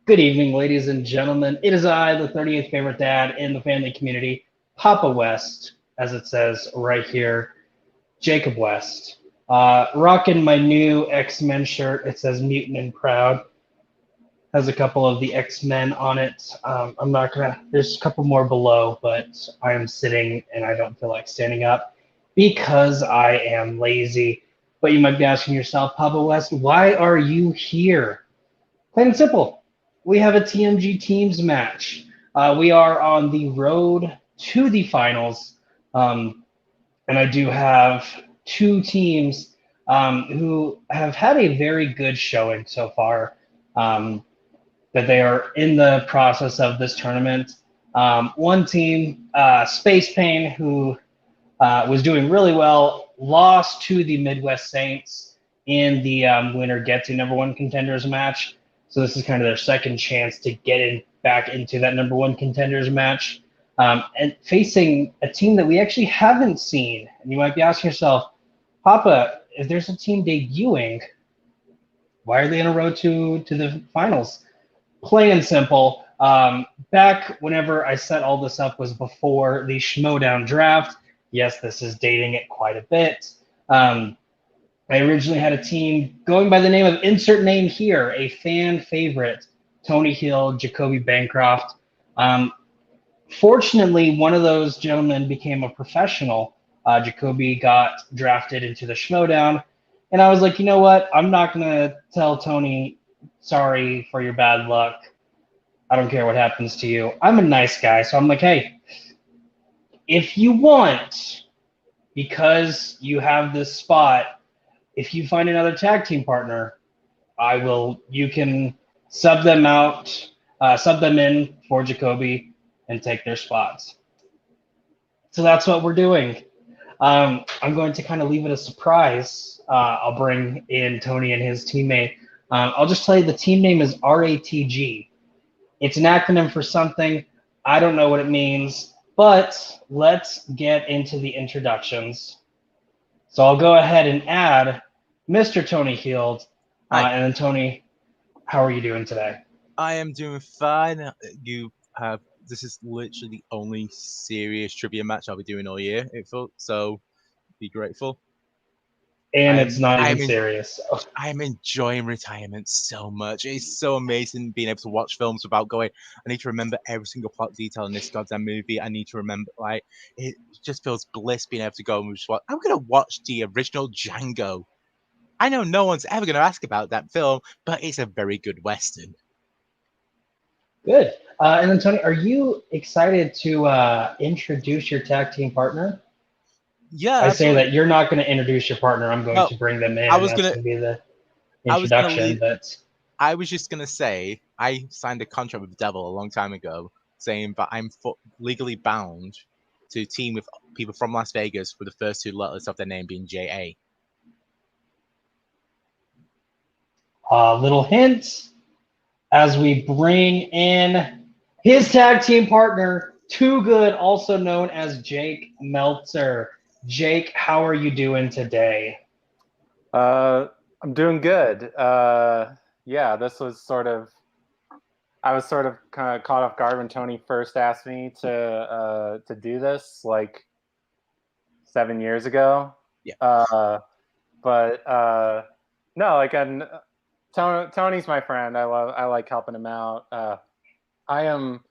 Good evening, ladies and gentlemen. It is I, the 38th favorite dad in the family community, Papa West, as it says right here, Jacob West. Rocking my new X-Men shirt. It says Mutant and Proud. Has a couple of the X-Men on it. I'm not gonna, there's a couple more below, but I am sitting and I don't feel like standing up because I am lazy. But you might be asking yourself, Papa West, why are you here? Plain and simple. We have a TMG teams match. We are on the road to the finals. And I do have two teams who have had a very good showing so far. That they are in the process of this tournament. One team, SpacePayne, who was doing really well, lost to the Midwest Saints in the winner get to number one contenders match. So this is kind of their second chance to get back into that number one contenders match. And facing a team that we actually haven't seen. And you might be asking yourself, Papa, if there's a team debuting, why are they on a road to the finals? Plain and simple. Back whenever I set all this up was before the Schmodown draft. Yes, this is dating it quite a bit. I originally had a team going by the name of insert name here, a fan favorite, Tony Heald, Jacoby Bancroft. Fortunately, one of those gentlemen became a professional. Jacoby got drafted into the Schmodown. And I was like, you know what? I'm not going to tell Tony, sorry for your bad luck. I don't care what happens to you. I'm a nice guy. So I'm like, hey, if you want, because you have this spot, if you find another tag team partner, you can sub them in for Jacoby and take their spots. So that's what we're doing. I'm going to kind of leave it a surprise. I'll bring in Tony and his teammate. I'll just tell you the team name is RATG. It's an acronym for something. I don't know what it means, but let's get into the introductions. So I'll go ahead and add Mr. Tony Heald. And then Tony, how are you doing today? I am doing fine. This is literally the only serious trivia match I'll be doing all year, so be grateful. And it's not even serious. I'm enjoying retirement so much. It's so amazing being able to watch films without going, I need to remember every single plot detail in this goddamn movie. I need to remember, it just feels bliss being able to go and just watch. I'm going to watch the original Django. I know no one's ever going to ask about that film, but it's a very good Western. Good. And then, Tony, are you excited to introduce your tag team partner? Yeah. I say that you're not going to introduce your partner. I'm going to bring them in. That's going to be the introduction. I was just going to say, I signed a contract with the Devil a long time ago saying that I'm legally bound to team with people from Las Vegas with the first two letters of their name being J.A. Little hint as we bring in his tag team partner, Too Good, also known as Jake Meltzer. Jake, how are you doing today? I'm doing good. Yeah, this was I was kind of caught off guard when Tony first asked me to do this like 7 years ago. Yeah. No, Tony's my friend. I like helping him out. I am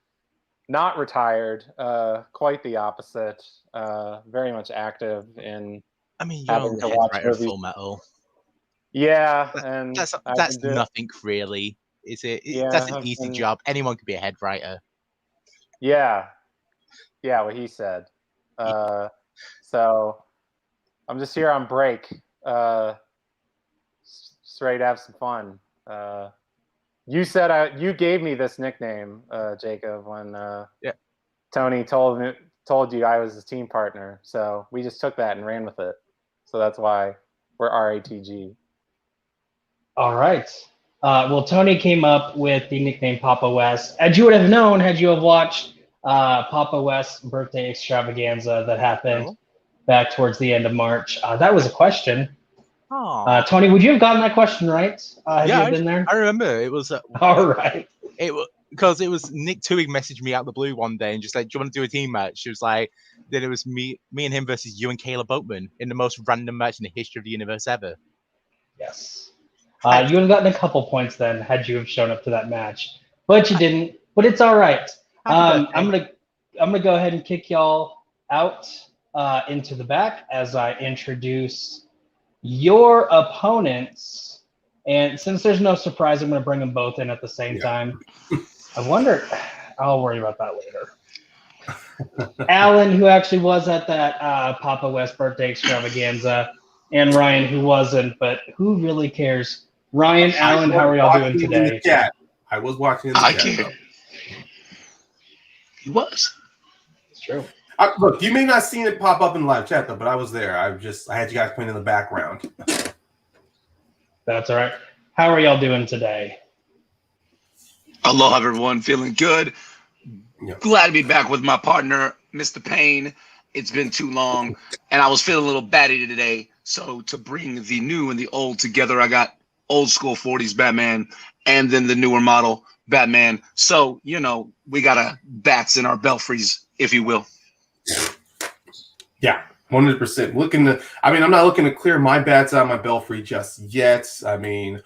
not retired. Quite the opposite. Very much active in. I mean, you're a head writer of Full Metal. Yeah, and that's nothing really, is it? Yeah, that's an easy job. Anyone could be a head writer. Yeah, what he said. So I'm just here on break. Just ready to have some fun. You said you gave me this nickname, Jacob, when Tony told you I was his team partner. So we just took that and ran with it. So that's why we're RATG. All right. Well, Tony came up with the nickname Papa West. As you would have known had you have watched Papa West's birthday extravaganza that happened back towards the end of March. That was a question. Tony, would you have gotten that question right? Have you been there? I remember. It was. All right. Because it was Nick Tewing messaged me out the blue one day and just like, "Do you want to do a team match?" She was like, then it was me and him versus you and Kayla Boatman in the most random match in the history of the universe ever. Yes. You would have gotten a couple points then had you have shown up to that match, but you didn't. But it's all right. I'm gonna go ahead and kick y'all out into the back as I introduce your opponents. And since there's no surprise, I'm gonna bring them both in at the same time. I wonder. I'll worry about that later. Alan, who actually was at that Papa West birthday extravaganza, and Ryan, who wasn't, but who really cares? Ryan, Alan, how are y'all doing today? I was watching in the chat. I care. He was. It's true. Look, you may not have seen it pop up in the live chat, though, but I was there. I had you guys playing in the background. That's all right. How are y'all doing today? Aloha, everyone. Feeling good. Yep. Glad to be back with my partner, Mr. Payne. It's been too long, and I was feeling a little batty today. So to bring the new and the old together, I got old school 40s Batman and then the newer model Batman. So, you know, we got a bats in our belfries, if you will. Yeah, 100%. I'm not looking to clear my bats out of my belfry just yet. I mean,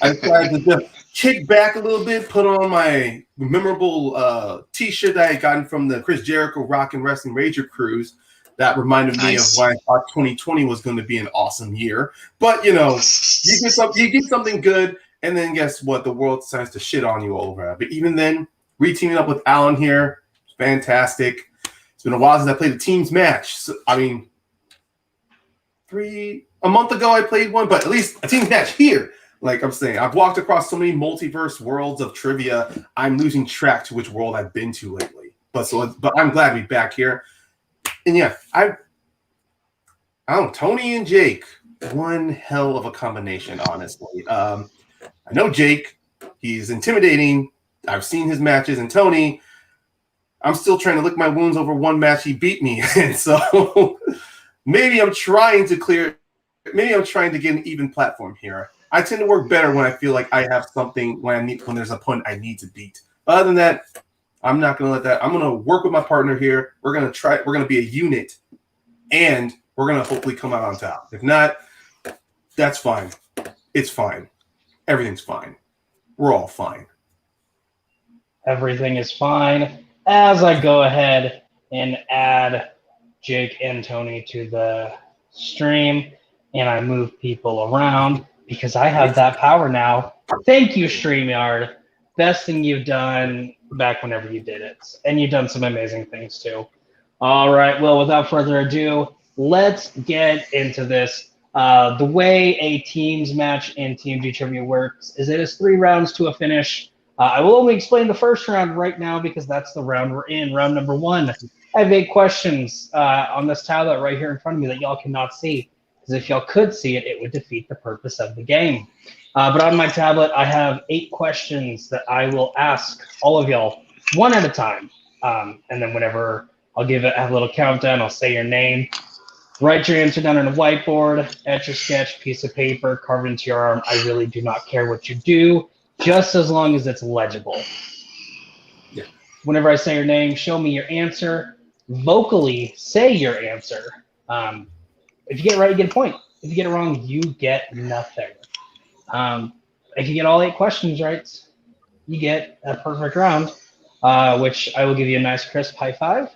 I tried to just kick back a little bit, put on my memorable T-shirt that I had gotten from the Chris Jericho Rock and Wrestling Rager Cruise. That reminded me of why I thought 2020 was going to be an awesome year. But, you know, you get something good, and then guess what? The world decides to shit on you over it. But even then, re-teaming up with Alan here, fantastic. It's been a while since I played a teams match. So, I mean, a month ago I played one, but at least a teams match here. Like I'm saying, I've walked across so many multiverse worlds of trivia, I'm losing track to which world I've been to lately. But I'm glad to be back here. And yeah, I don't know, Tony and Jake, one hell of a combination, honestly. I know Jake, he's intimidating. I've seen his matches, and Tony, I'm still trying to lick my wounds over one match he beat me. And so maybe I'm trying to get an even platform here. I tend to work better when I feel like I have something when there's an opponent I need to beat. But other than that, I'm not going to let that. I'm going to work with my partner here. We're going to be a unit, and we're going to hopefully come out on top. If not, that's fine. It's fine. Everything's fine. We're all fine. Everything is fine. As I go ahead and add Jake and Tony to the stream, and I move people around because I have that power now. Thank you, StreamYard. Best thing you've done back whenever you did it. And you've done some amazing things too. All right, well, without further ado, let's get into this. The way a teams match in TMG Trivia works is it is 3 rounds to a finish. I will only explain the first round right now because that's the round we're in, round number 1. I have 8 questions on this tablet right here in front of me that y'all cannot see. Because if y'all could see it, it would defeat the purpose of the game. But on my tablet, I have 8 questions that I will ask all of y'all one at a time. And then whenever I'll have a little countdown, I'll say your name. Write your answer down on a whiteboard, etch your sketch, piece of paper, carve it into your arm. I really do not care what you do, just as long as it's legible. Yeah. Whenever I say your name, show me your answer. Vocally say your answer. If you get it right, you get a point. If you get it wrong, you get nothing. If you get all 8 questions right, you get a perfect round, which I will give you a nice crisp high five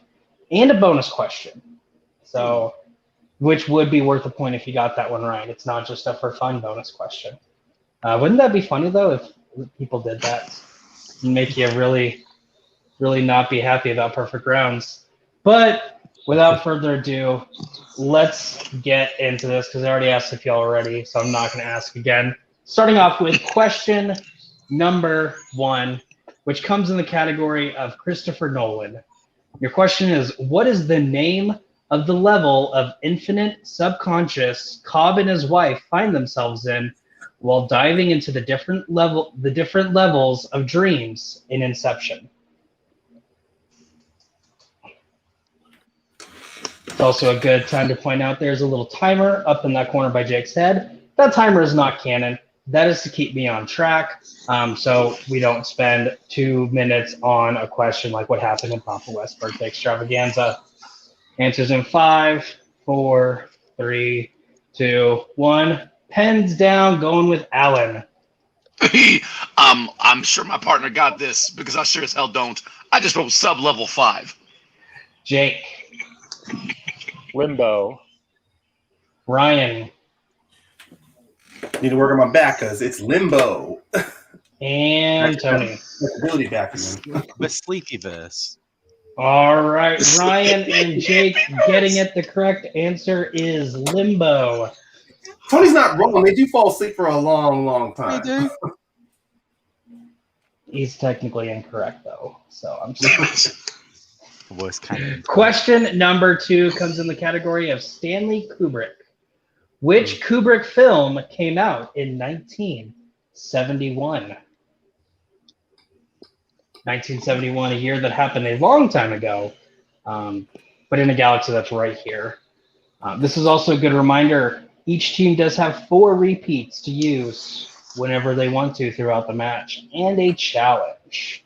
and a bonus question. So, which would be worth a point if you got that one right. It's not just a for fun bonus question. Wouldn't that be funny though if people did that? It'd make you really, really not be happy about perfect rounds. But without further ado, let's get into this because I already asked if y'all are ready, so I'm not going to ask again. Starting off with question number 1, which comes in the category of Christopher Nolan. Your question is, what is the name of the level of infinite subconscious Cobb and his wife find themselves in while diving into the different levels of dreams in Inception? It's also a good time to point out there's a little timer up in that corner by Jake's head. That timer is not canon. That is to keep me on track, so we don't spend 2 minutes on a question like what happened in Papa West Birthday Extravaganza. Answers in 5, 4, 3, 2, 1. Pens down, going with Alan. I'm sure my partner got this because I sure as hell don't. I just wrote sub-level 5. Jake. Limbo. Ryan. Need to work on my back because it's limbo. And Tony. Flexibility back again. The sleepy verse. All right, Ryan and Jake getting it. The correct answer is limbo. Tony's not wrong. They do fall asleep for a long, long time. They do. He's technically incorrect, though. So I'm sorry. The worst kind of. Question number 2 comes in the category of Stanley Kubrick. Which Kubrick film came out in 1971? 1971, a year that happened a long time ago, but in a galaxy that's right here. This is also a good reminder. Each team does have 4 repeats to use whenever they want to throughout the match, and a challenge.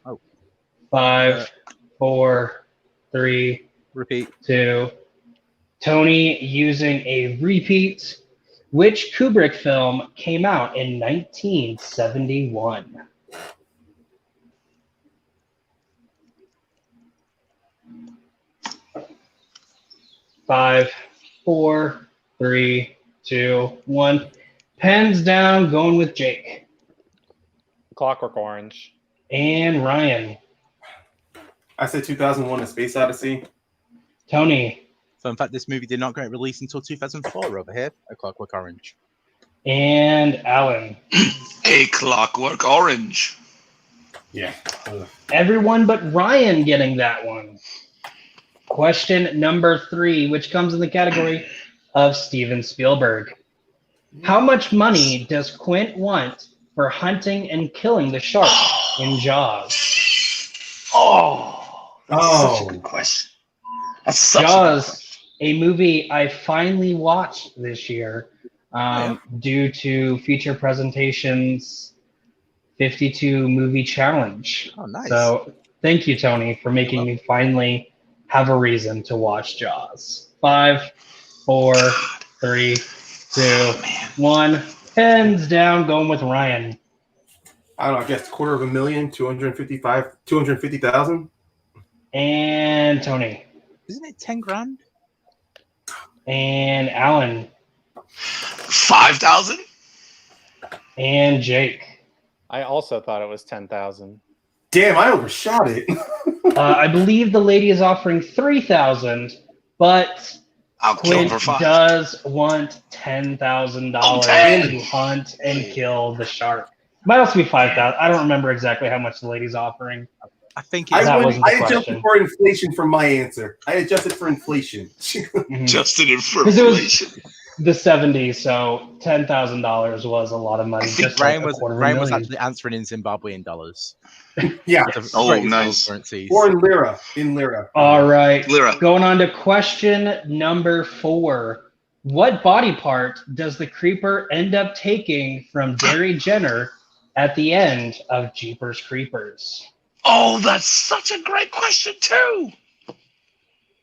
5, 4, 3, Repeat. 2. Tony using a repeat. Which Kubrick film came out in 1971? Five, 4, 3, 2, 1. Pens down, going with Jake. Clockwork Orange. And Ryan. I said 2001: A Space Odyssey. Tony. So, in fact, this movie did not get released until 2004 over here, A Clockwork Orange. And Alan. A Clockwork Orange. Yeah. Everyone but Ryan getting that one. Question number 3, which comes in the category of Steven Spielberg. How much money does Quint want for hunting and killing the shark in Jaws? That's such a good question. That's such Jaws, a movie I finally watched this year due to Feature Presentations 52 Movie Challenge. Oh, nice. So thank you, Tony, for making me finally have a reason to watch Jaws. 5, 4, 3, 2, 1. Pens down, going with Ryan. I don't know. I guess $250,000, 250,000. And Tony. Isn't it 10 grand? And Alan. 5,000. And Jake. I also thought it was 10,000. Damn, I overshot it. I believe the lady is offering 3,000, but I'll kill Quint for 5. does want $10,000 Oh, 10. to hunt and kill the shark. Might also be 5,000. I don't remember exactly how much the lady's offering. I think I it's That wasn't the adjusted question. for inflation from my answer. I adjusted for inflation. Justin in for 'Cause it was- inflation. The 70s, so $10,000 was a lot of money. I think Just like Ryan was $250,000. actually answering in Zimbabwean dollars. Yeah. The Oh, greatest nice. currencies. Or in lira. In lira. All right. Lyra. Going on to question number 4. What body part does the creeper end up taking from Derry Jenner at the end of Jeepers Creepers? Oh, that's such a great question too.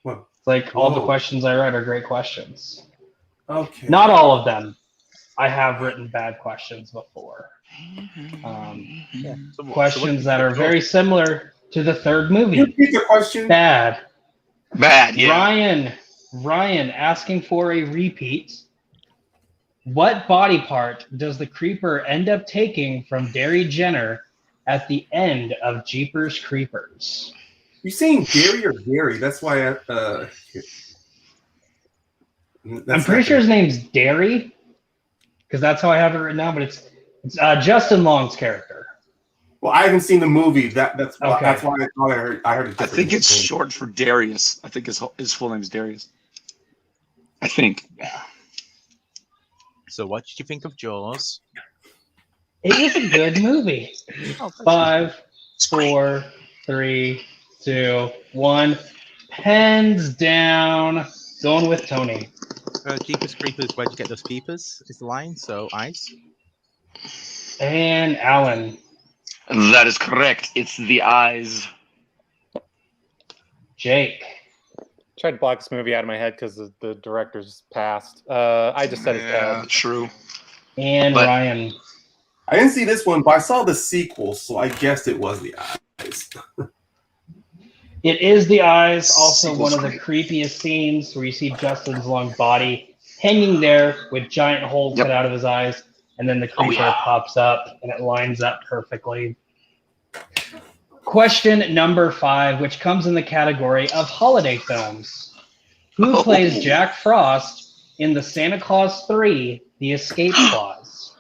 Well, It's like all the Whoa. questions I write are great questions. okay. Not all of them. I have written bad questions before. Yeah. So what- Questions so that are very similar to the third Can you movie. repeat the question? Bad. Bad, yeah. Ryan asking for a repeat. What body part does the creeper end up taking from Derry Jenner at the end of Jeepers Creepers? You saying Gary or Gary? That's why I. I'm pretty sure his name's Derry, because that's how I have it written down. But it's Justin Long's character. Well, I haven't seen the movie. That's why Okay. I thought I heard. I heard. I think it's short for Darius. I think his full name is Darius. I think. So what did you think of Jaws? It is a good movie. Oh, thanks. 5, 4, 3, 2, 1. Pens down. Going with Tony. Jeepers Creepers, where'd you get those peepers? Is the line, so ice. And Alan. That is correct. It's The Eyes. Jake. Tried to block this movie out of my head because the director's passed. I just said it's dead. True. And Ryan. I didn't see this one, but I saw the sequel, so I guessed it was The Eyes. It is The Eyes, also Sequel's one of the creepiest scenes where you see Justin's long body hanging there with giant holes cut out of his eyes, and then the creature pops up, and it lines up perfectly. Question number 5, which comes in the category of holiday films. Who plays Jack Frost in the Santa Claus 3, The Escape Clause?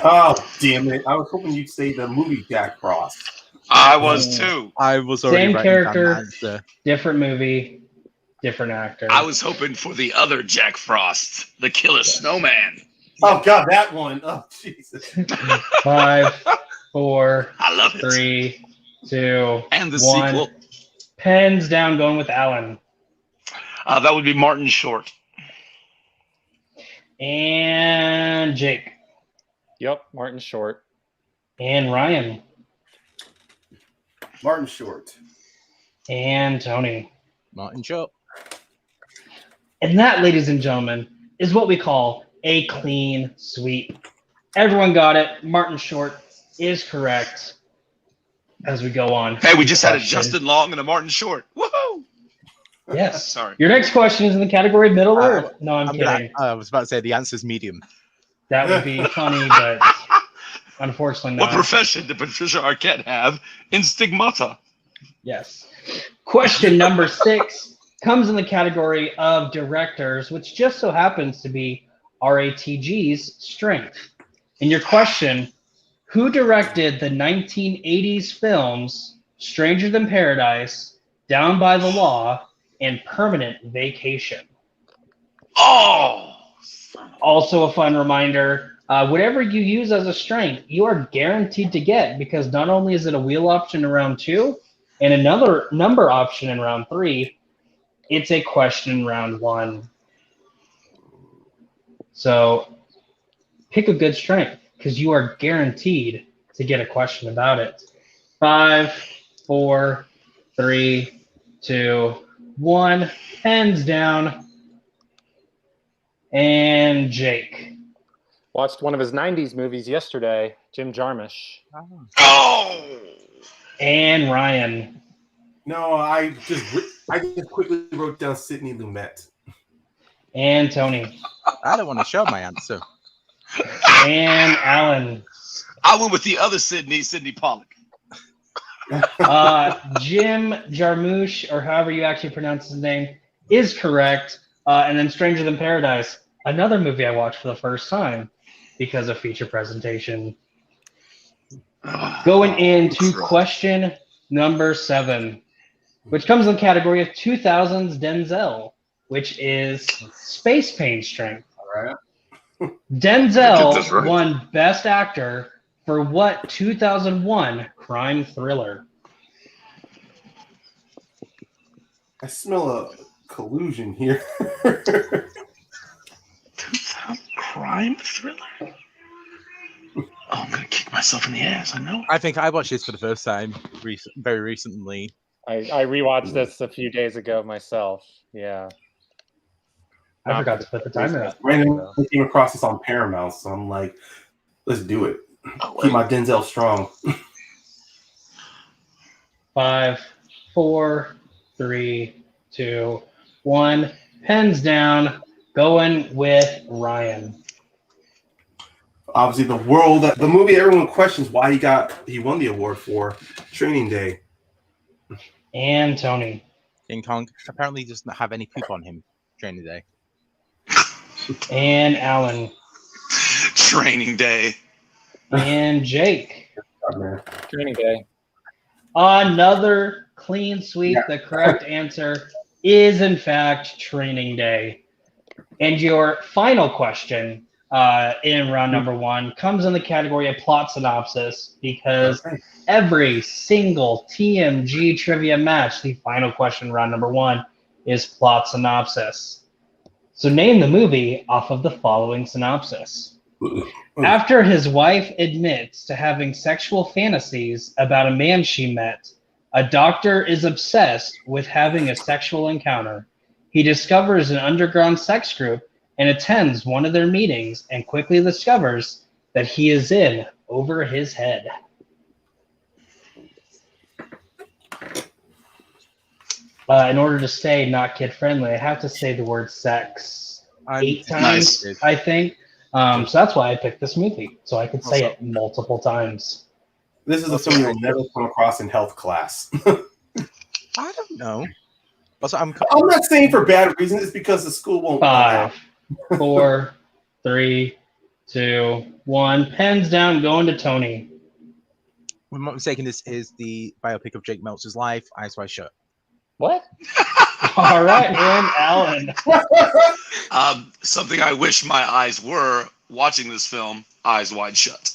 Oh, damn it. I was hoping you'd say the movie Jack Frost. I was too. I was already Same character, different movie, different actor. I was hoping for the other Jack Frost, the Killer Snowman. Oh, God, that one. Oh, Jesus. 5, 4, I love it. 3, 2, And the 1. sequel. Pens down, going with Alan. That would be Martin Short. And Jake. Yep, Martin Short. And Ryan. Martin Short. And Tony. Martin Short. And that, ladies and gentlemen, is what we call a clean sweep. Everyone got it. Martin Short is correct. As we go on. Hey, we just had a Justin Long and a Martin Short. Woohoo! Yes. Sorry. Your next question is in the category of Middle Earth. No, I'm kidding. I was about to say the answer's medium. That would be funny, but unfortunately not. What profession did Patricia Arquette have in Stigmata? Yes. Question number 6 comes in the category of directors, which just so happens to be RATG's strength. And your question, who directed the 1980s films Stranger Than Paradise, Down by the Law, and Permanent Vacation? Oh! Also a fun reminder, whatever you use as a strength, you are guaranteed to get, because not only is it a wheel option in round 2 and another number option in round 3, it's a question in round 1. So pick a good strength, because you are guaranteed to get a question about it. 5, 4, 3, 2, 1. Hands down. And Jake. Watched one of his 90s movies yesterday, Jim Jarmusch. Oh! And Ryan. No, I just quickly wrote down Sidney Lumet. And Tony. I don't want to show my answer. And Alan. I went with the other Sidney Pollack. Jim Jarmusch, or however you actually pronounce his name, is correct. And then Stranger Than Paradise, another movie I watched for the first time because of feature presentation. Going into question number 7, which comes in the category of 2000s Denzel, which is SpacePayne strength. All right. Denzel won Best Actor for what 2001 crime thriller? I smell a collusion here. Crime thriller? Oh, I'm going to kick myself in the ass, I know. I think I watched this for the first time very recently. I rewatched this a few days ago myself. Yeah. I forgot to put the timer up. Brandon came across this on Paramount, so I'm like, let's do it. Keep my Denzel strong. 5, 4, 3, 2, 1. Pens down. Going with Ryan. Obviously, the movie everyone questions why he won the award for, Training Day. And Tony. King Kong apparently doesn't have any poop on him during the day. And Alan. Training Day. And Jake. Training Day. Another clean sweep. The correct answer is, in fact, Training Day. And your final question in round number 1 comes in the category of plot synopsis, because every single TMG trivia match, the final question round number 1 is plot synopsis. So name the movie off of the following synopsis. After his wife admits to having sexual fantasies about a man she met, a doctor is obsessed with having a sexual encounter. He discovers an underground sex group and attends one of their meetings and quickly discovers that he is in over his head. In order to stay not kid-friendly, I have to say the word sex 8 times, nice. I think. So that's why I picked this movie, so I could say it multiple times. This is a film you'll never come across in health class. I don't know. Also, I'm not saying for bad reasons. It's because the school won't. 5, 4, 3, 2, 1. Pens down, going to Tony. If I'm not mistaken, this is the biopic of Jake Meltzer's life, Eyes Wide Shut. What? All right, and Alan. Something I wish my eyes were watching this film, Eyes Wide Shut.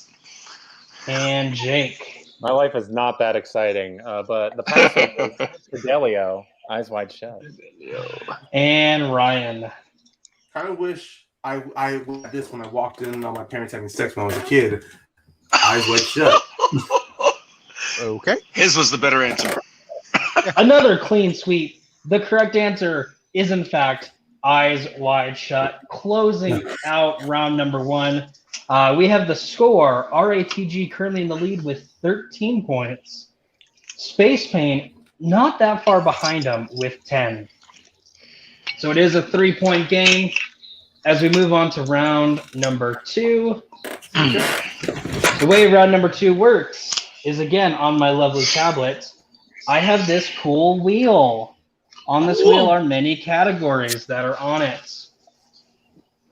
And Jake. My life is not that exciting, but the passage of Fidelio, Eyes Wide Shut. And Ryan. Kind of wish I had this when I walked in on my parents having sex when I was a kid. Eyes Wide Shut. Okay. His was the better answer. Another clean sweep. The correct answer is, in fact, Eyes Wide Shut. Closing out round number 1. We have the score. RATG currently in the lead with 13 points. SpacePayne not that far behind him with 10. So it is a 3-point game. As we move on to round number 2. The way round number 2 works is, again, on my lovely tablet. I have this cool wheel. On this wheel are many categories that are on it.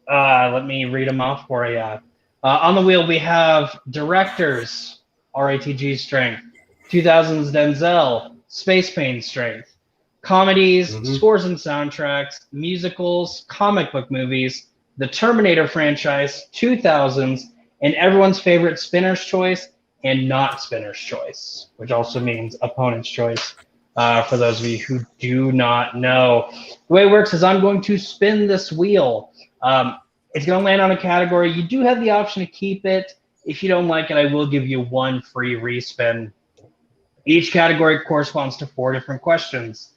Let me read them off for you. On the wheel, we have directors, RATG strength, 2000s Denzel, SpacePayne strength, comedies, scores and soundtracks, musicals, comic book movies, the Terminator franchise, 2000s, and everyone's favorite spinner's choice and not spinner's choice, which also means opponent's choice. For those of you who do not know, the way it works is I'm going to spin this wheel. It's going to land on a category. You do have the option to keep it. If you don't like it, I will give you 1 free respin. Each category corresponds to 4 different questions.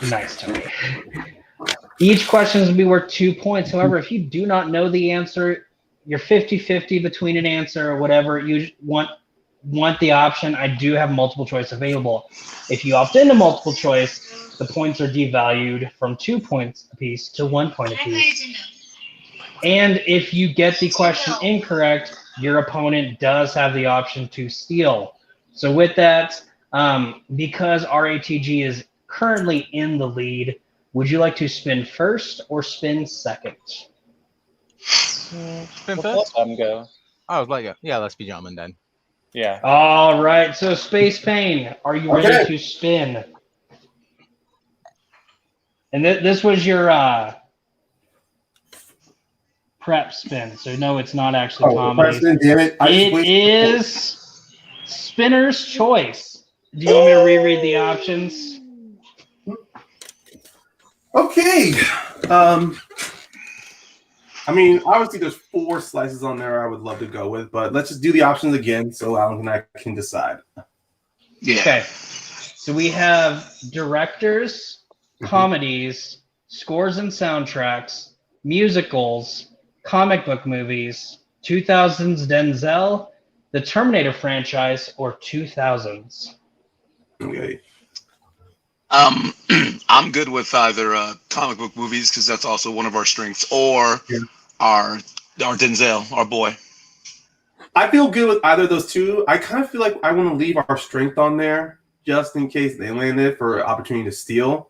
Nice, Tony. Each question is going to be worth 2 points. However, if you do not know the answer, you're 50-50 between an answer or whatever you want the option, I do have multiple choice available. If you opt into multiple choice, the points are devalued from 2 points apiece to 1 point apiece. And if you get the question incorrect, your opponent does have the option to steal. So with that, because RATG is currently in the lead, would you like to spin first or spin second? Spin first? Let him go. Oh, yeah, let's be gentlemen then. Yeah. All right. So SpacePayne, are you ready to spin? And this was your prep spin. So no, it's not actually comedy. Damn it. It is spinner's choice. Do you want me to reread the options? Okay. I mean, obviously there's 4 slices on there I would love to go with, but let's just do the options again so Alan and I can decide. Yeah. Okay. So we have directors, comedies, scores and soundtracks, musicals, comic book movies, 2000s Denzel, the Terminator franchise, or 2000s. Okay. I'm good with either comic book movies because that's also one of our strengths, or our Denzel, our boy. I feel good with either of those two. I kind of feel like I want to leave our strength on there just in case they land it for an opportunity to steal.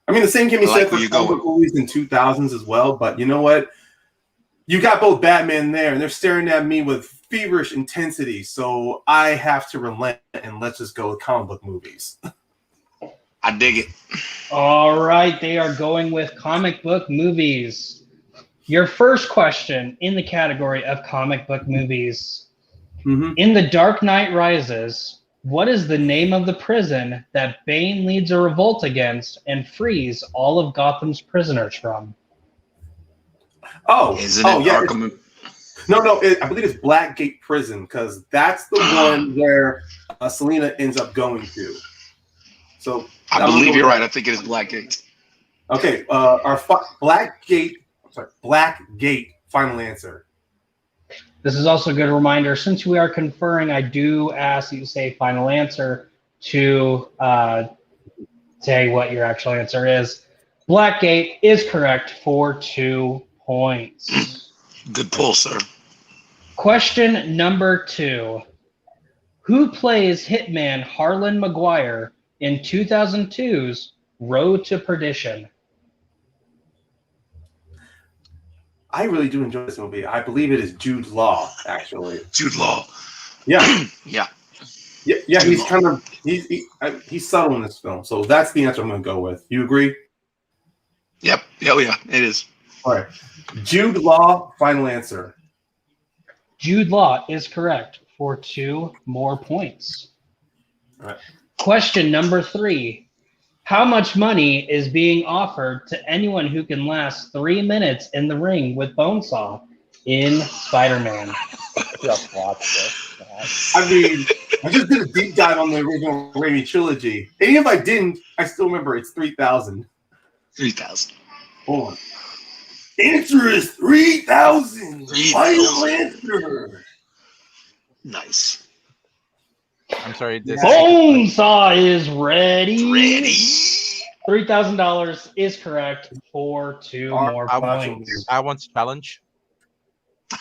I mean, the same can be said for comic book movies in 2000s as well, but you know what? You got both Batman there, and they're staring at me with feverish intensity, so I have to relent, and let's just go with comic book movies. I dig it. All right, they are going with comic book movies. Your first question in the category of comic book movies. In The Dark Knight Rises, what is the name of the prison that Bane leads a revolt against and frees all of Gotham's prisoners from? Isn't it Arkham? No. I believe it's Blackgate Prison because that's the one where Selena ends up going to. So I believe you're right. I think it is Blackgate. Okay, our Blackgate final answer. This is also a good reminder. Since we are conferring, I do ask that you say final answer to say what your actual answer is. Blackgate is correct for 2 points. Good pull, sir. Question number 2. Who plays Hitman Harlan Maguire in 2002's Road to Perdition? I really do enjoy this movie. I believe it is Jude Law, actually. Jude Law. Yeah. Yeah. Yeah, he's kind of he's subtle in this film, so that's the answer I'm going to go with. You agree? Yep. Yeah, it is. All right. Jude Law, final answer. Jude Law is correct for 2 more points. All right. Question number 3. How much money is being offered to anyone who can last 3 minutes in the ring with Bonesaw in Spider-Man? Just watch this. I mean, I just did a deep dive on the original Raimi trilogy. And if I didn't, I still remember it's 3,000. 3,000. Hold on. Answer is 3,000. Final answer. Nice. I'm sorry. Bonesaw is ready. Ready. $3,000 is correct for 2 more points. I want to challenge.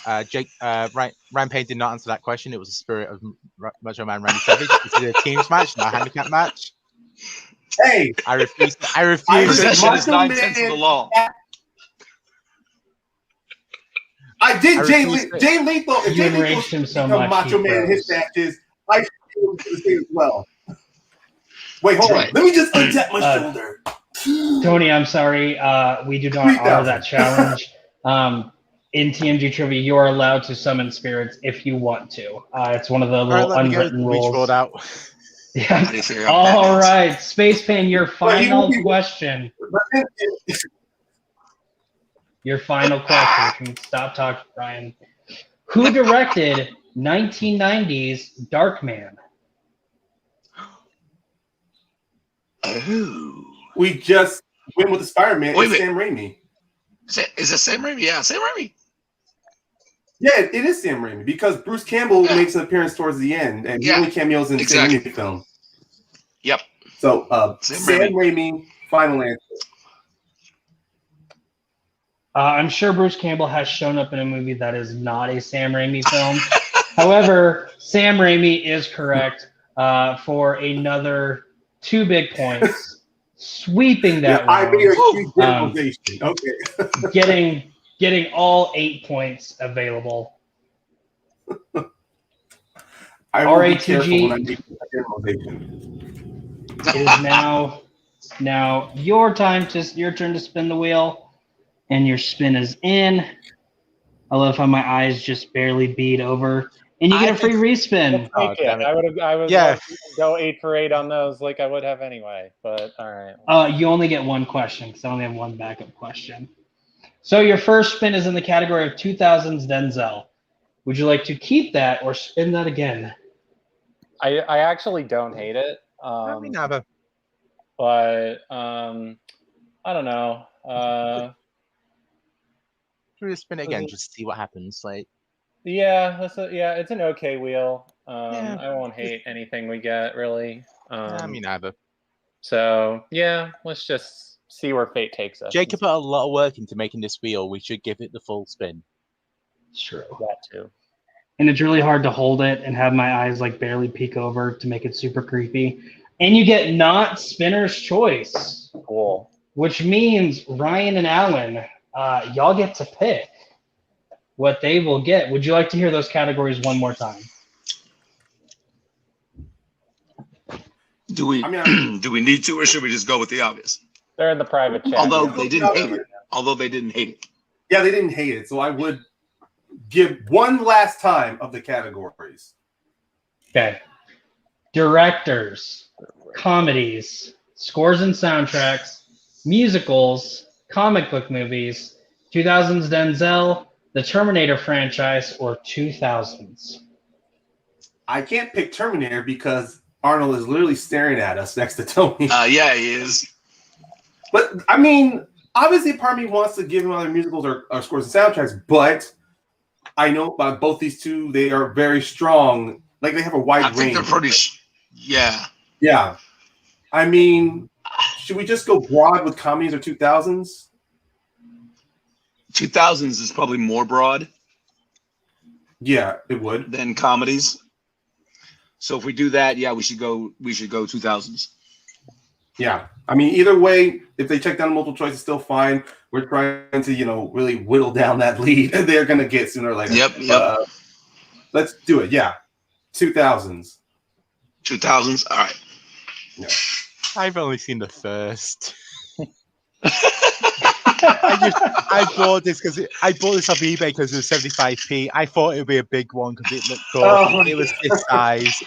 Ryan Payne did not answer that question. It was the spirit of Macho Man Randy Savage. This is a teams match, not a handicap match. Hey, I refuse. Possession is 9/10 of the law. I did Jay Lethal. If You Jay enraged Lethal him so become much, Macho he Man in his froze. matches, I should be able to say as well. Wait, hold on. Let me just untap my shoulder. Tony, I'm sorry. We do not honor that challenge. In TMG Trivia, you are allowed to summon spirits if you want to. It's one of the little unwritten rules. Out. Yeah. All right, SpacePayne, your final question. Your final question. You can stop talking, Brian. Who directed 1990's Darkman? Oh. We just went with the Spider-Man. It's Sam Raimi. Is it Sam Raimi? Yeah, Sam Raimi. Yeah, it is Sam Raimi because Bruce Campbell makes an appearance towards the end, and he only cameos in the Sam Raimi film. Yep. So, Sam Raimi, final answer. I'm sure Bruce Campbell has shown up in a movie that is not a Sam Raimi film. However, Sam Raimi is correct for another 2 big points, sweeping that I made a huge round, generalization. Okay. getting all 8 points available. I will be RATG. careful when I make a generalization. It is now your turn to spin the wheel. And your spin is in. I love how my eyes just barely bead over. And you get a free respin. I would go 8 for 8 on those like I would have anyway. But all right. You only get 1 question because I only have 1 backup question. So your first spin is in the category of 2000's Denzel. Would you like to keep that or spin that again? I actually don't hate it. Me neither. But I don't know. Should we spin it again just to see what happens? It's an okay wheel. I won't hate anything we get really. Me neither. So yeah, let's just see where fate takes us. Jacob put a lot of work into making this wheel. We should give it the full spin. It's true. That too. And it's really hard to hold it and have my eyes like barely peek over to make it super creepy. And you get not spinner's choice. Cool. Which means Ryan and Alan, y'all get to pick what they will get. Would you like to hear those categories one more time? Do we need to, or should we just go with the obvious? They're in the private chat. Although they didn't hate it. Yeah, they didn't hate it. So I would give one last time of the categories. Okay. Directors, comedies, scores and soundtracks, musicals, comic book movies, 2000's Denzel, the Terminator franchise or 2000s? I can't pick Terminator because Arnold is literally staring at us next to Tony. Yeah, he is. But I mean, obviously, part of me wants to give him other musicals or scores and soundtracks, but I know about both these two, they are very strong. Like, they have a wide range. I think they're pretty. Yeah. Yeah. I mean, should we just go broad with comedies or 2000s? 2000s is probably more broad. Yeah, it would. Than comedies. So if we do that, yeah, we should go 2000s. Yeah. I mean, either way, if they check down multiple choice, it's still fine. We're trying to, really whittle down that lead they're going to get sooner or later. Yep. Let's do it. Yeah. 2000s. 2000s. All right. Yeah. I've only seen the first. I bought this off eBay because it was 75p. I thought it would be a big one because it looked cool. It was this size.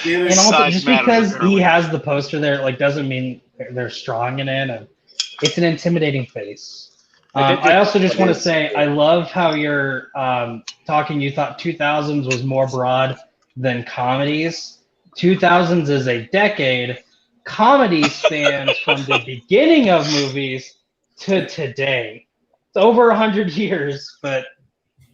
And also, just because he has the poster there, doesn't mean they're strong in it. And it's an intimidating face. I also just want to say I love how you're talking. You thought 2000s was more broad than comedies. 2000s is a decade. Comedy spans from the beginning of movies to today. It's over 100 years, but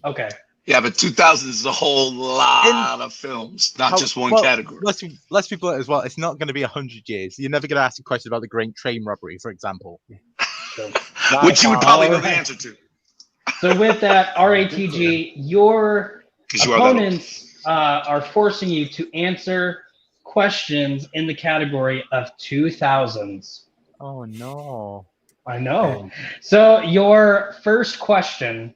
okay. Yeah, but 2000 is a whole lot of films, not just one category. Let's be blunt as well. It's not going to be 100 years. You're never going to ask a question about the Great Train Robbery, for example. Which you would probably know the answer to. So with that, RATG, your opponents are forcing you to answer questions in the category of 2000s. Oh, no. I know. So your first question,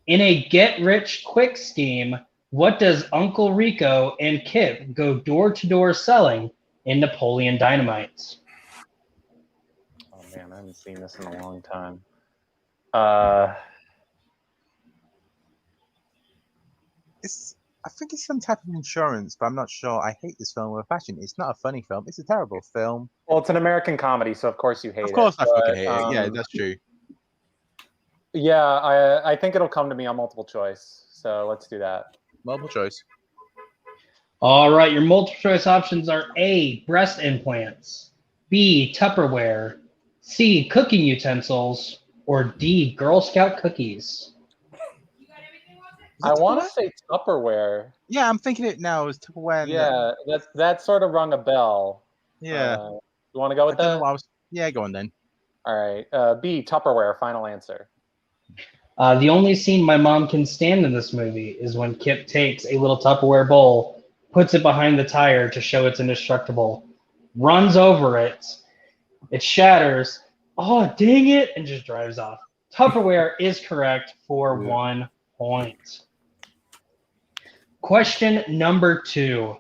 in a get-rich-quick scheme, what does Uncle Rico and Kip go door-to-door selling in Napoleon Dynamite? Oh, man, I haven't seen this in a long time. I think it's some type of insurance, but I'm not sure. I hate this film with a passion. It's not a funny film. It's a terrible film. Well, it's an American comedy, so of course you hate it. Of course I fucking hate it. Yeah, that's true. Yeah, I think it'll come to me on multiple choice. So let's do that. Multiple choice. All right, your multiple choice options are A, breast implants, B, Tupperware, C, cooking utensils, or D, Girl Scout cookies. I want to say Tupperware. Yeah, I'm thinking it now. Is Tupperware? Yeah, that sort of rung a bell. Yeah. You want to go with that? Yeah, go on then. All right. B, Tupperware, final answer. The only scene my mom can stand in this movie is when Kip takes a little Tupperware bowl, puts it behind the tire to show it's indestructible, runs over it, it shatters, oh, dang it, and just drives off. Tupperware is correct for 1 point. Question number 2.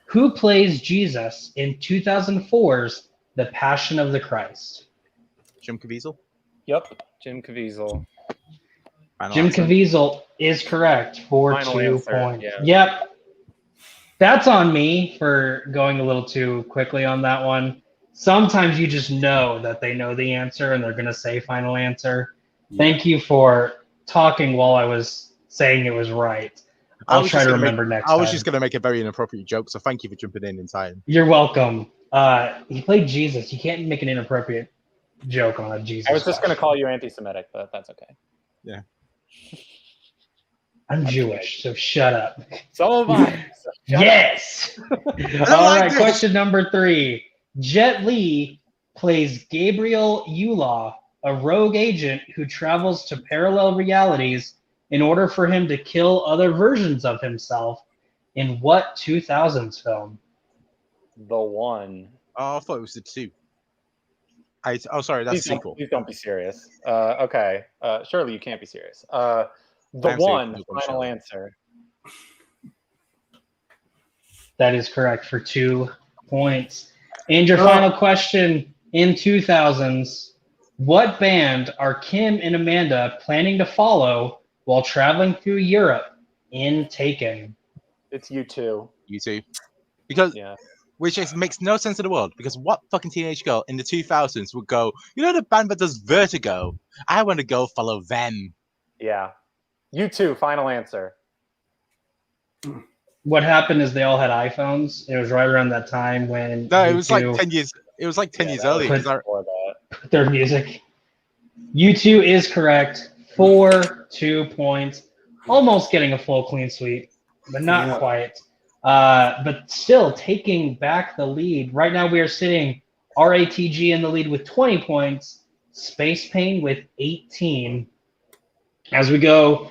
Who plays Jesus in 2004's The Passion of the Christ? Jim Caviezel? Yep, Jim Caviezel. Jim Caviezel is correct for Final 2 answer, points. yeah. Yep. That's on me for going a little too quickly on that one. Sometimes you just know that they know the answer and they're going to say final answer. Thank you for talking while I was saying it was right. I'll try to remember next time. I was just going to make a very inappropriate joke, so thank you for jumping in time. You're welcome. He played Jesus. You can't make an inappropriate joke on a Jesus. I was just going to call you anti-Semitic, but that's okay. Yeah. I'm Jewish, so shut up. So am I. Yes! All right, question number 3. Jet Li plays Gabriel Yulaw, a rogue agent who travels to parallel realities in order for him to kill other versions of himself in what 2000s film? The One. Oh, I thought it was the 2. Sorry, that's the sequel. Please don't be serious. Okay. Surely you can't be serious. The One, final answer. That is correct for 2 points. And your final question in 2000s, what band are Kim and Amanda planning to follow while traveling through Europe in Taken? It's U2. U2. Because, which makes no sense in the world, because what fucking teenage girl in the 2000s would go, you know the band that does Vertigo? I want to go follow them. Yeah. You two, final answer. What happened is they all had iPhones. It was right around that time when No, it was like U2 10 years. It was like 10 years that was earlier. 'cause before that. put their music. U2 is correct for 2 points. Almost getting a full clean sweep, but not quite. But still taking back the lead. Right now we are sitting RATG in the lead with 20 points, SpacePayne with 18. As we go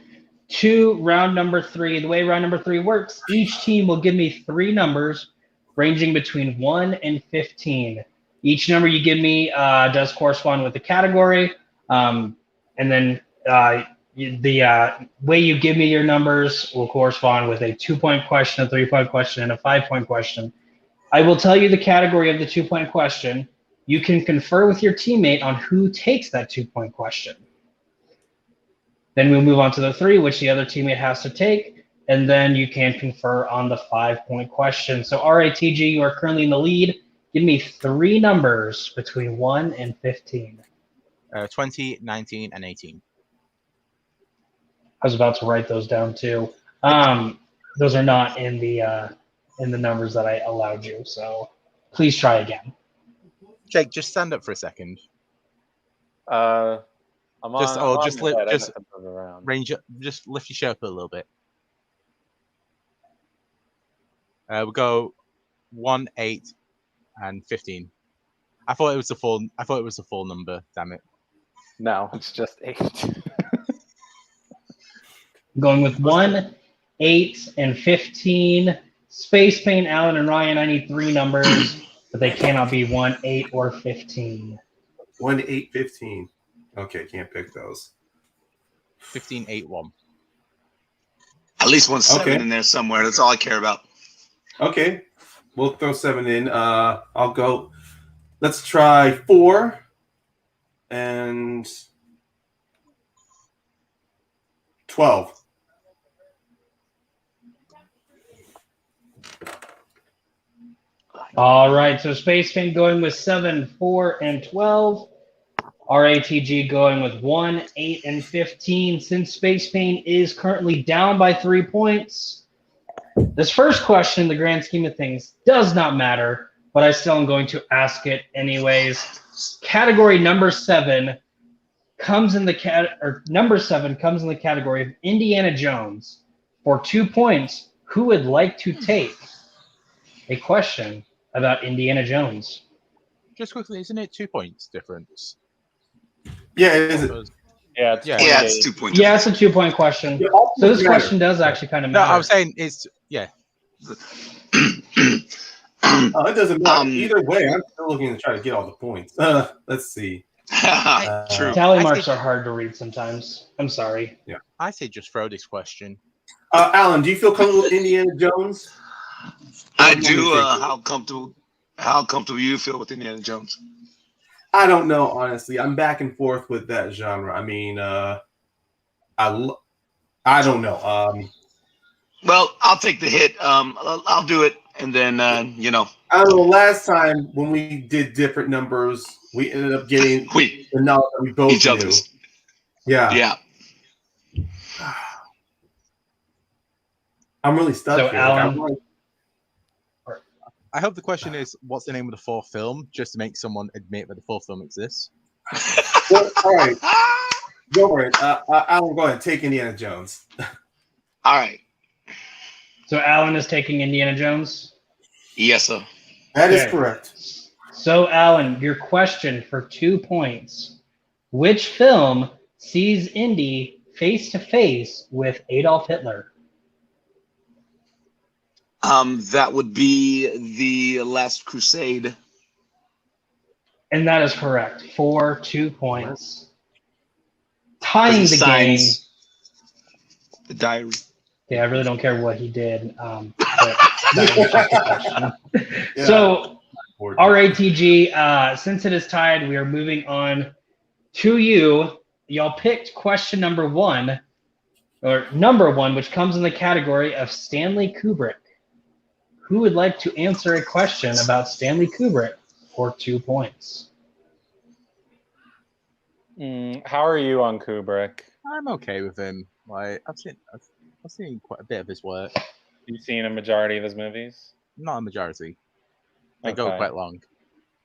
to round number 3, the way round number 3 works, each team will give me 3 numbers ranging between 1 and 15. Each number you give me does correspond with the category. And then the way you give me your numbers will correspond with a 2-point question, a 3-point question, and a 5-point question. I will tell you the category of the 2-point question. You can confer with your teammate on who takes that 2-point question. Then we'll move on to the 3, which the other teammate has to take, and then you can confer on the 5-point question. So RATG, you are currently in the lead. Give me 3 numbers between 1 and 15. 20, 19, and 18. I was about to write those down too. Those are not in the numbers that I allowed you. So please try again. Jake, just stand up for a second. I'm on, Just the bed. just I have to move around. range up, just lift your shirt up a little bit. We'll go 1, 8, and 15. I thought it was the full. I thought it was the full number. Damn it. No, it's just 8. Going with 1, 8, and 15. SpacePayne, Alan, and Ryan. I need 3 numbers, but they cannot be 1, 8, or 15. 1, 8, 15. Okay, can't pick those. 15, 8, 1. At least 1 7 in there somewhere. That's all I care about. Okay, we'll throw 7 in. I'll go. Let's try 4 and 12. All right, so SpacePayne going with 7, 4, and 12. RATG going with 1, 8, and 15. Since SpacePayne is currently down by 3 points, this first question, in the grand scheme of things, does not matter, but I still am going to ask it anyways. Category number 7 comes in the category of Indiana Jones. For 2 points, who would like to take a question about Indiana Jones? Just quickly, isn't it 2 points difference? Yeah, is it? Yeah, it's Yeah, it's 2 points. Yeah, it's a 2-point question. Yeah, So this question does actually kind of No, matter. I was saying it's It doesn't matter. Either way, I'm still looking to try to get all the points. Let's see. True. Tally marks are hard to read sometimes. I'm sorry. Yeah. I say just throw this question. Alan, do you feel comfortable with Indiana Jones? I do. How comfortable you feel with Indiana Jones? I don't know, honestly. I'm back and forth with that genre. I mean, I don't know. Well, I'll take the hit. I'll do it, and then I don't know. Last time when we did different numbers, we ended up getting the number that we both knew. Yeah. Yeah. I'm really stuck So, here. Alan, I hope the question is, what's the name of the 4th film? Just to make someone admit that the 4th film exists. Well, all right. Go for it. Alan, go ahead. Take Indiana Jones. All right. So Alan is taking Indiana Jones? Yes, sir. That is correct. So Alan, your question for 2 points. Which film sees Indy face to face with Adolf Hitler? That would be The Last Crusade. And that is correct. For 2 points. Tying the game. The diary. Yeah, I really don't care what he did. But that was just a question. Yeah. So, RATG, since it is tied, we are moving on to you. Y'all picked question number 1, which comes in the category of Stanley Kubrick. Who would like to answer a question about Stanley Kubrick for 2 points? How are you on Kubrick? I'm okay with him. Like I've seen quite a bit of his work. You've seen a majority of his movies? Not a majority. They go quite long.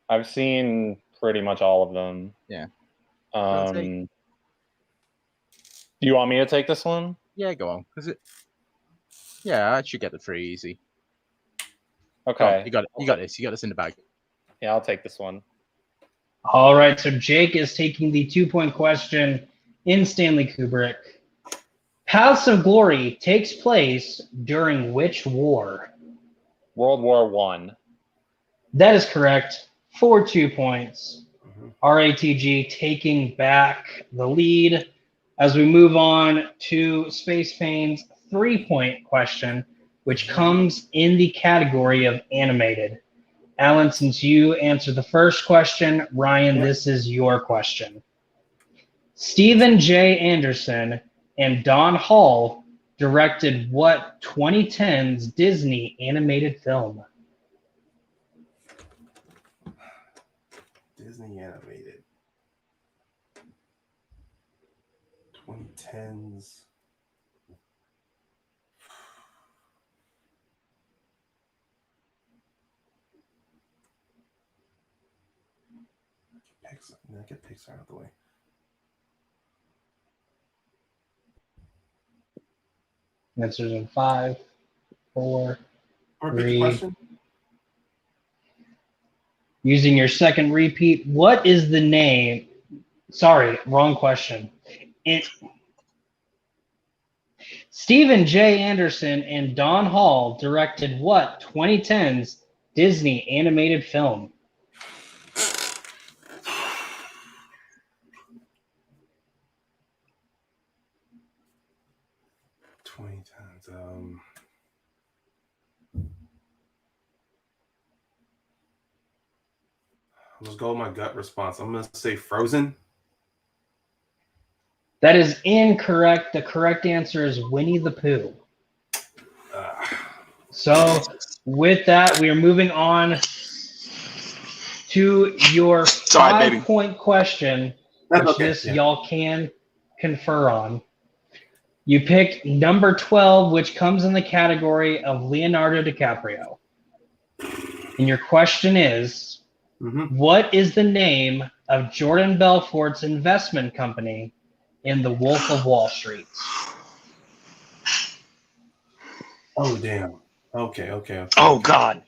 I've seen pretty much all of them. Yeah. Do you want me to take this one? Yeah, go on. Yeah, I should get the 3 easy. Okay. You got it. You got this. You got this in the bag. Yeah, I'll take this one. All right, so Jake is taking the 2-point question in Stanley Kubrick. Paths of Glory takes place during which war? World War One. That is correct for 2 points. RATG taking back the lead as we move on to SpacePayne's 3-point question, which comes in the category of animated. Alan, since you answered the first question, Ryan, this is your question. Stephen J. Anderson and Don Hall directed what 2010's Disney animated film? Disney animated. 2010s. Get Pixar out of the way. Answers in 5, 4, Repeat 3. the question. Using your second repeat, what is the name? Sorry, wrong question. Stephen J. Anderson and Don Hall directed what 2010's Disney animated film? Let's go with my gut response. I'm going to say Frozen. That is incorrect. The correct answer is Winnie the Pooh. So with that, we are moving on to your 5-point question, which y'all can confer on. You picked number 12, which comes in the category of Leonardo DiCaprio. And your question is, what is the name of Jordan Belfort's investment company in The Wolf of Wall Street? Oh, damn. Okay. Oh, God.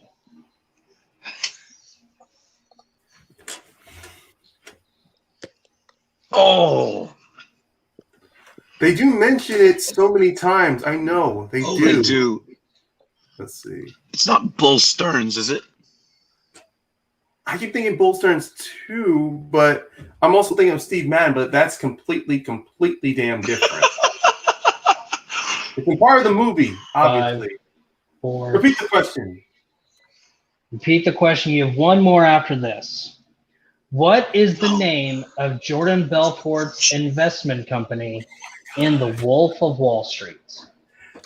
Oh. They do mention it so many times. I know. They do. They do. Let's see. It's not Bull Stearns, is it? I keep thinking Bull Stearns too, but I'm also thinking of Steve Madden, but that's completely damn different. It's a part of the movie, obviously. 5, 4. Repeat the question. Repeat the question. You have one more after this. What is the name of Jordan Belfort's investment company in The Wolf of Wall Street?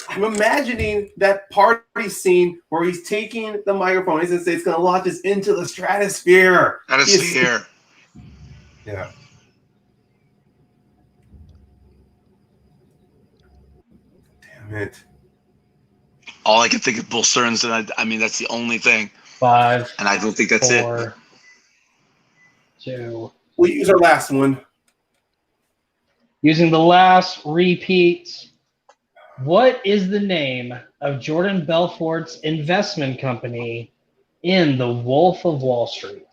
I'm imagining that party scene where he's taking the microphone. He's going to say it's going to launch us into the stratosphere. Yeah. Damn it. All I can think of Bull Stearns, and I mean, that's the only thing. 5. And I don't think that's 4, 2. We'll use our last one. Using the last repeat, what is the name of Jordan Belfort's investment company in The Wolf of Wall Street?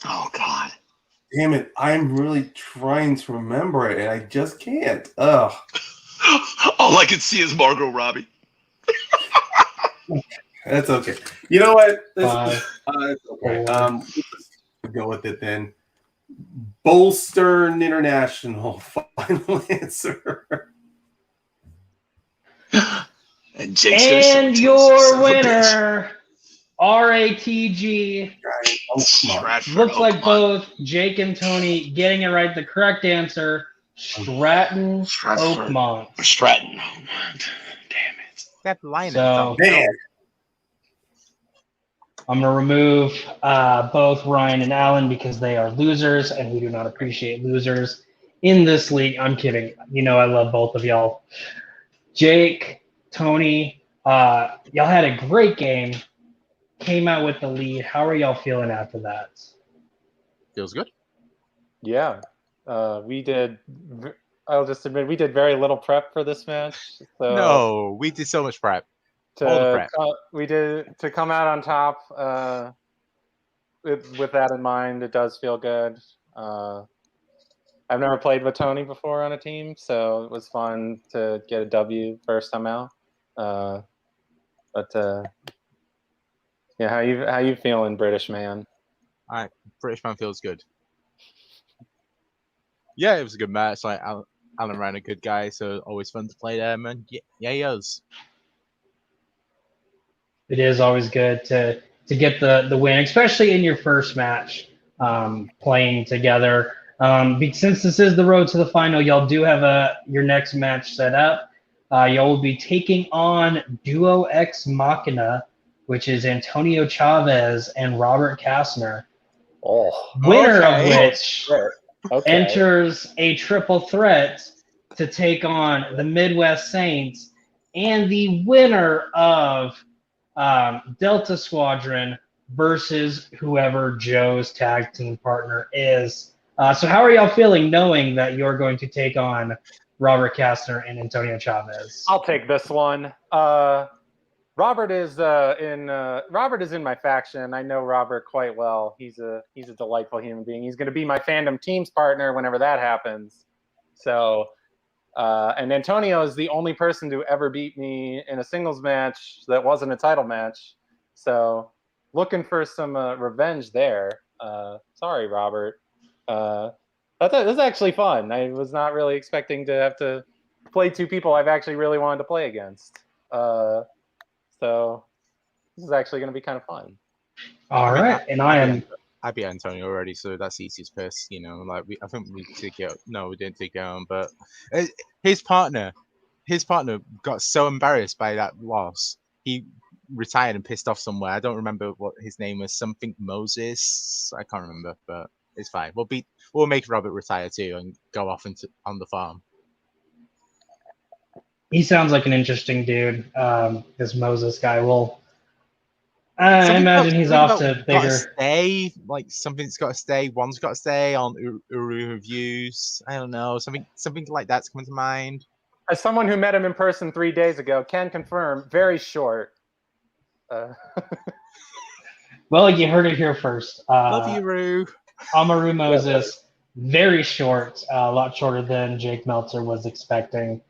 Oh, God. Damn it. I'm really trying to remember it, and I just can't. Ugh. All I can see is Margot Robbie. That's okay. You know what? Five, it's okay. Let's go with it then. Bolstern International. Final answer. And Jake's and your winner, RATG. Looks like both Jake and Tony getting it right. The correct answer Stratton Stratford. Oakmont. Stratton. Damn it. That line So, Man, I'm going to remove both Ryan and Alan because they are losers, and we do not appreciate losers in this league. I'm kidding. You know I love both of y'all. Jake, Tony, y'all had a great game. Came out with the lead. How are y'all feeling after that? Feels good. Yeah, we did. I'll just admit we did very little prep for this match. So No, we did so much prep. All the prep. We did to come out on top. With that in mind, it does feel good. I've never played with Tony before on a team, so it was fun to get a W first time out. Yeah, how you feeling, British man? All right, British man feels good. Yeah, it was a good match. Like Alan Ryan, a good guy, so always fun to play them. And yeah, he is. It is always good to get the win, especially in your first match playing together. Since this is the road to the final, y'all do have your next match set up. Y'all will be taking on Duo Ex Machina, which is Antonio Chavez and Robert Kastner. Winner of which enters a triple threat to take on the Midwest Saints, and the winner of Delta Squadron versus whoever Joe's tag team partner is. So how are y'all feeling knowing that you're going to take on Robert Kastner and Antonio Chavez? I'll take this one. Robert is in my faction. I know Robert quite well. He's a delightful human being. He's going to be my fandom teams partner whenever that happens. So, and Antonio is the only person to ever beat me in a singles match that wasn't a title match. So, looking for some revenge there. Sorry, Robert. I thought it was actually fun. I was not really expecting to have to play two people I've actually really wanted to play against. So this is actually going to be kind of fun. All right, and I beat Antonio already, so that's the easiest piss. You know, like I think we took it. No, we didn't take it on, but his partner got so embarrassed by that loss. He retired and pissed off somewhere. I don't remember what his name was. Something Moses. I can't remember, but it's fine. We'll make Robert retire too and go off on the farm. He sounds like an interesting dude. This Moses guy will. I imagine he's off to bigger. Stay, like something's got to stay. One's got to stay on Uru reviews. I don't know, something like that's coming to mind. As someone who met him in person 3 days ago, can confirm, very short. Well, you heard it here first. Love you, Uru. Amaru Moses, very short, a lot shorter than Jake Meltzer was expecting.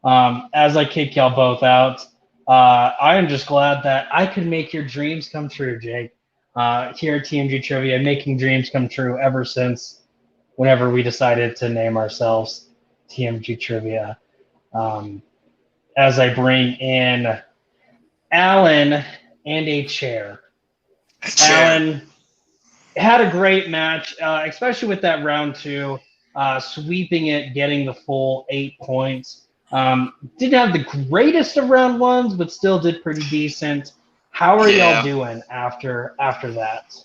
As I kick y'all both out, I am just glad that I could make your dreams come true, Jake. Here at TMG Trivia, making dreams come true ever since whenever we decided to name ourselves TMG Trivia. As I bring in Alan and a chair. Alan had a great match, especially with that round 2, sweeping it, getting the full 8 points. Didn't have the greatest of round 1s, but still did pretty decent. How are y'all doing after that?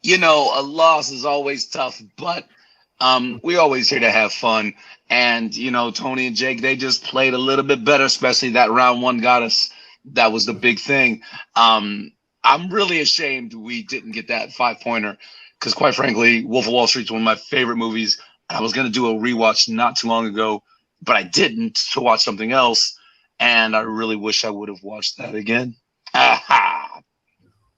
You know, a loss is always tough, but we're always here to have fun. And, you know, Tony and Jake, they just played a little bit better, especially that round 1 got us. That was the big thing. I'm really ashamed we didn't get that 5-pointer because, quite frankly, Wolf of Wall Street is one of my favorite movies. I was going to do a rewatch not too long ago, but I didn't to watch something else, and I really wish I would have watched that again. Aha!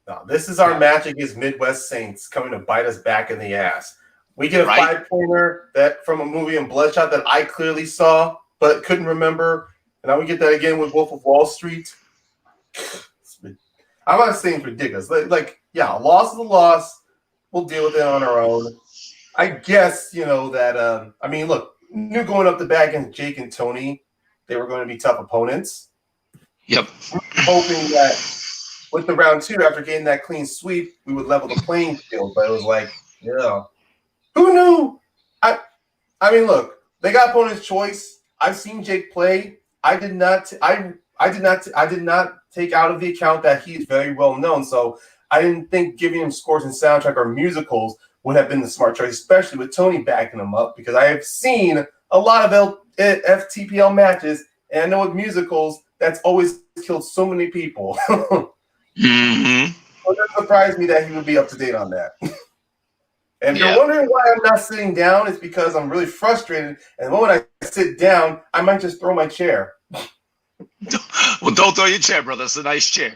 No, this is our match against Midwest Saints coming to bite us back in the ass. We get a 5-pointer that from a movie in Bloodshot that I clearly saw but couldn't remember, and now we get that again with Wolf of Wall Street. I'm not saying it's ridiculous. A loss is a loss. We'll deal with it on our own. I guess, you know, that, look, knew going up the back against Jake and Tony, they were going to be tough opponents. Yep. Hoping that with the round 2, after getting that clean sweep, we would level the playing field. But it was like, who knew? Look, they got opponent's choice. I've seen Jake play. I did not take out of the account that he's very well known. So I didn't think giving him scores in soundtrack or musicals would have been the smart choice, especially with Tony backing him up, because I have seen a lot of FTPL matches, and I know with musicals that's always killed so many people. Mm-hmm. So it doesn't surprise me that he would be up to date on that. And if you're wondering why I'm not sitting down, it's because I'm really frustrated. And the moment I sit down, I might just throw my chair. Well, don't throw your chair, brother. It's a nice chair.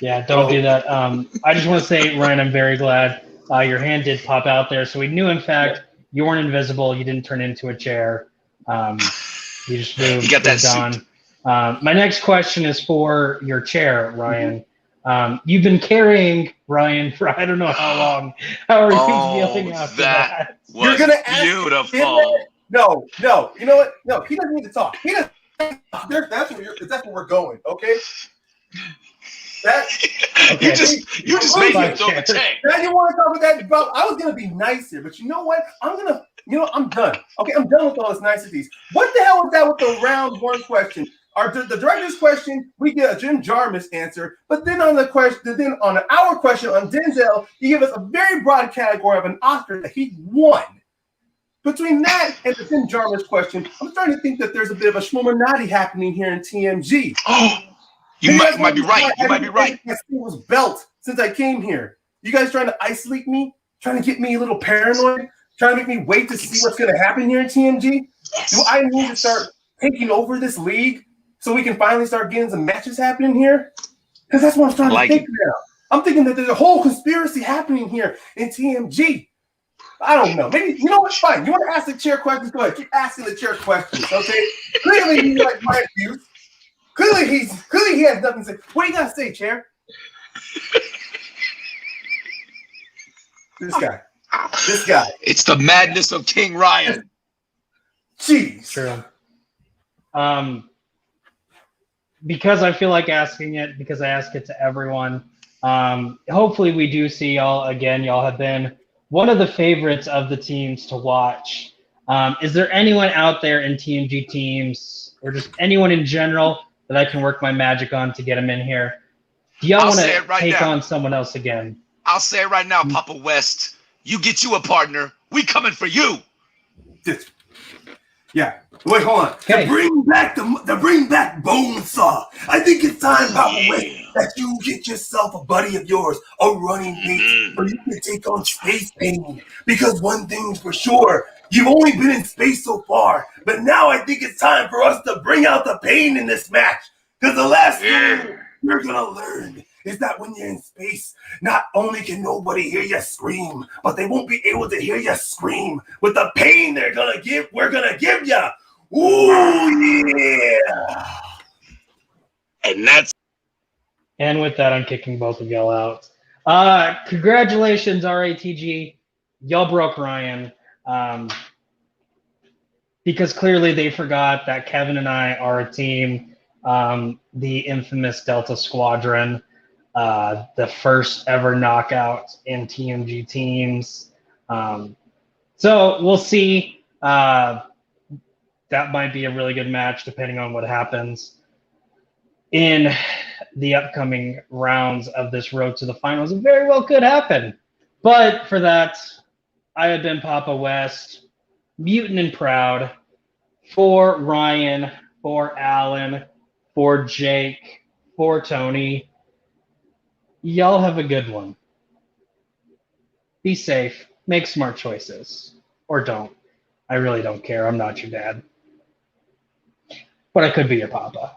Yeah, don't do that. I just want to say, Ryan, I'm very glad your hand did pop out there. So we knew, in fact, you weren't invisible. You didn't turn into a chair. You just moved. You got that suit. On. My next question is for your chair, Ryan. You've been carrying Ryan for I don't know how long. How are you feeling after that? You're gonna ask beautiful. No. You know what? No, he doesn't need to talk. He doesn't. That's where we're going. Okay. You just made me throw the chair. Now you want to talk about that? Bro, I was gonna be nicer, but you know what? I'm done. Okay, I'm done with all this niceties. What the hell was that with the round one question? The director's question, we get a Jim Jarmus answer, but then on our question on Denzel, he gave us a very broad category of an Oscar that he won. Between that and the Jim Jarmus question, I'm starting to think that there's a bit of a schmominati happening here in TMG. Oh, you might be right. You might be right. My was belt since I came here. You guys trying to isolate me? Trying to get me a little paranoid? Trying to make me wait to see what's going to happen here in TMG? Yes. Do I need to start taking over this league so we can finally start getting some matches happening here? Because that's what I'm trying to think now. I'm thinking that there's a whole conspiracy happening here in TMG. I don't know. Maybe, you know what's fine. You want to ask the chair questions? Go ahead. Keep asking the chair questions, okay? Clearly, he likes my views. Clearly, he has nothing to say. What do you got to say, chair? This guy. It's the madness of King Ryan. Jeez. True. Because I feel like asking it, because I ask it to everyone. Hopefully we do see y'all again. Y'all have been one of the favorites of the teams to watch. Is there anyone out there in TMG teams or just anyone in general that I can work my magic on to get them in here? Do y'all want to take on someone else again? I'll say it right now, Papa West. You get you a partner. We coming for you. Yeah. Wait, hold on. Okay. To bring back Bonesaw. I think it's time, Papa West, that you get yourself a buddy of yours, a running mate, or you can take on SpacePayne. Because one thing's for sure, you've only been in space so far, but now I think it's time for us to bring out the pain in this match. Because the last thing you're gonna learn is that when you're in space, not only can nobody hear you scream, but they won't be able to hear you scream with the pain we're gonna give you. Ooh, yeah. And with that, I'm kicking both of y'all out. Congratulations, RATG. Y'all broke Ryan. Because clearly they forgot that Kevin and I are a team, the infamous Delta Squadron, the first ever knockout in TMG teams. So we'll see. That might be a really good match depending on what happens in the upcoming rounds of this road to the finals. It very well could happen. But for that, I have been Papa West, mutant and proud, for Ryan, for Alan, for Jake, for Tony. Y'all have a good one. Be safe. Make smart choices. Or don't. I really don't care. I'm not your dad. But I could be your papa.